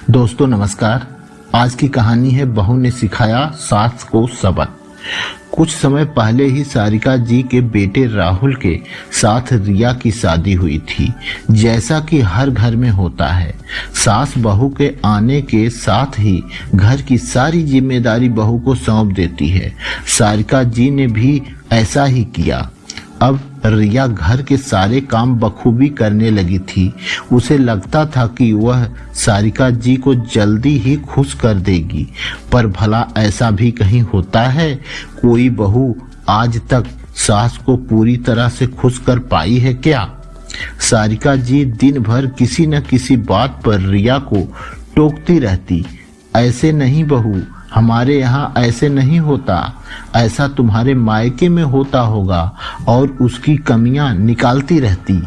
दोस्तों नमस्कार। आज की कहानी है बहू ने सिखाया सास को सबक। कुछ समय पहले ही सारिका जी के बेटे राहुल के साथ रिया की शादी हुई थी। जैसा कि हर घर में होता है, सास बहू के आने के साथ ही घर की सारी जिम्मेदारी बहू को सौंप देती है। सारिका जी ने भी ऐसा ही किया। अब रिया घर के सारे काम बखूबी करने लगी थी। उसे लगता था कि वह सारिका जी को जल्दी ही खुश कर देगी, पर भला ऐसा भी कहीं होता है? कोई बहू आज तक सास को पूरी तरह से खुश कर पाई है क्या? सारिका जी दिन भर किसी न किसी बात पर रिया को टोकती रहती। ऐसे नहीं बहू, हमारे यहाँ ऐसे नहीं होता, ऐसा तुम्हारे मायके में होता होगा, और उसकी कमियां निकालती रहती।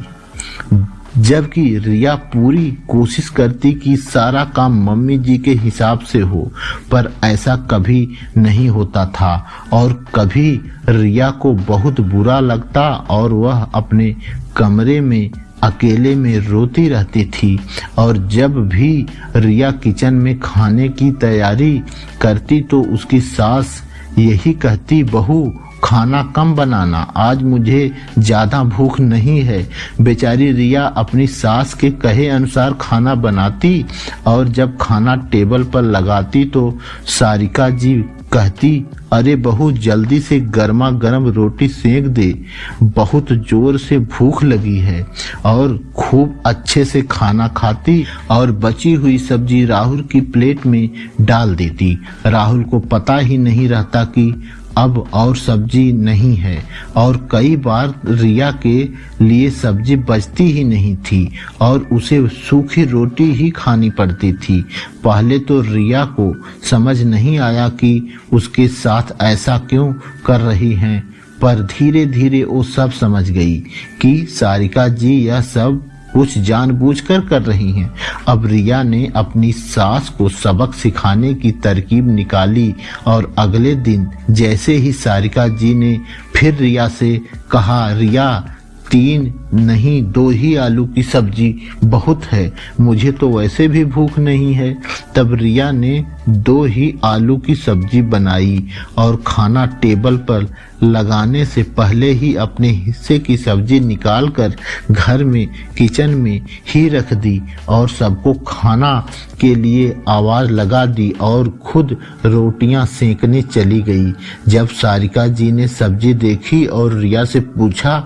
जबकि रिया पूरी कोशिश करती कि सारा काम मम्मी जी के हिसाब से हो, पर ऐसा कभी नहीं होता था और कभी रिया को बहुत बुरा लगता और वह अपने कमरे में अकेले में रोती रहती थी। और जब भी रिया किचन में खाने की तैयारी करती तो उसकी सास यही कहती, बहू खाना कम बनाना, आज मुझे ज्यादा भूख नहीं है। बेचारी रिया अपनी सास के कहे अनुसार खाना बनाती और जब खाना टेबल पर लगाती तो सारिका जी कहती, अरे बहू जल्दी से गर्मा गर्म रोटी सेक दे, बहुत जोर से भूख लगी है। और खूब अच्छे से खाना खाती और बची हुई सब्जी राहुल की प्लेट में डाल देती। राहुल को पता ही नहीं रहता कि अब और सब्जी नहीं है, और कई बार रिया के लिए सब्जी बचती ही नहीं थी और उसे सूखी रोटी ही खानी पड़ती थी। पहले तो रिया को समझ नहीं आया कि उसके साथ ऐसा क्यों कर रही हैं, पर धीरे धीरे वो सब समझ गई कि सारिका जी यह सब कुछ जानबूझकर कर रही हैं। अब रिया ने अपनी सास को सबक सिखाने की तरकीब निकाली और अगले दिन जैसे ही सारिका जी ने फिर रिया से कहा, रिया 3 नहीं 2 ही आलू की सब्जी बहुत है, मुझे तो वैसे भी भूख नहीं है। तब रिया ने 2 ही आलू की सब्जी बनाई और खाना टेबल पर लगाने से पहले ही अपने हिस्से की सब्जी निकालकर घर में किचन में ही रख दी और सबको खाना के लिए आवाज लगा दी और खुद रोटियां सेकने चली गई। जब सारिका जी ने सब्जी देखी और रिया से पूछा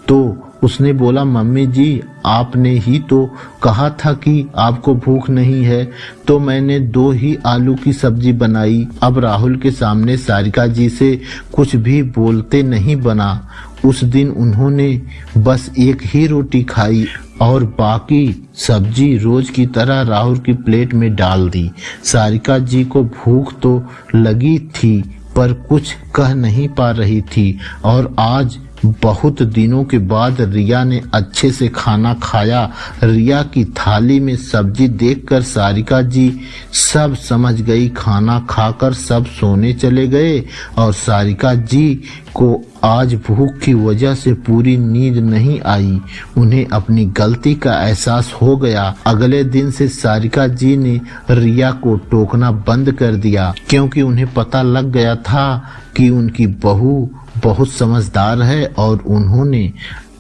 तो उसने बोला, मम्मी जी आपने ही तो कहा था कि आपको भूख नहीं है, तो मैंने 2 ही आलू की सब्जी बनाई। अब राहुल के सामने सारिका जी से कुछ भी बोलते नहीं बना। उस दिन उन्होंने बस 1 ही रोटी खाई और बाकी सब्जी रोज की तरह राहुल की प्लेट में डाल दी। सारिका जी को भूख तो लगी थी पर कुछ कह नहीं पा रही थी, और आज बहुत दिनों के बाद रिया ने अच्छे से खाना खाया। रिया की थाली में सब्जी देखकर सारिका जी सब समझ गई। खाना खाकर सब सोने चले गए और सारिका जी को आज भूख की वजह से पूरी नींद नहीं आई। उन्हें अपनी गलती का एहसास हो गया। अगले दिन से सारिका जी ने रिया को टोकना बंद कर दिया, क्योंकि उन्हें पता लग गया था कि उनकी बहू बहुत समझदार है और उन्होंने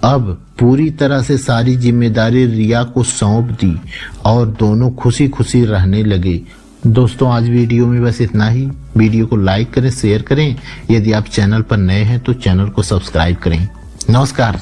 अब पूरी तरह से सारी जिम्मेदारी रिया को सौंप दी और दोनों खुशी खुशी रहने लगे। दोस्तों आज वीडियो में बस इतना ही। वीडियो को लाइक करें, शेयर करें। यदि आप चैनल पर नए हैं तो चैनल को सब्सक्राइब करें। नमस्कार।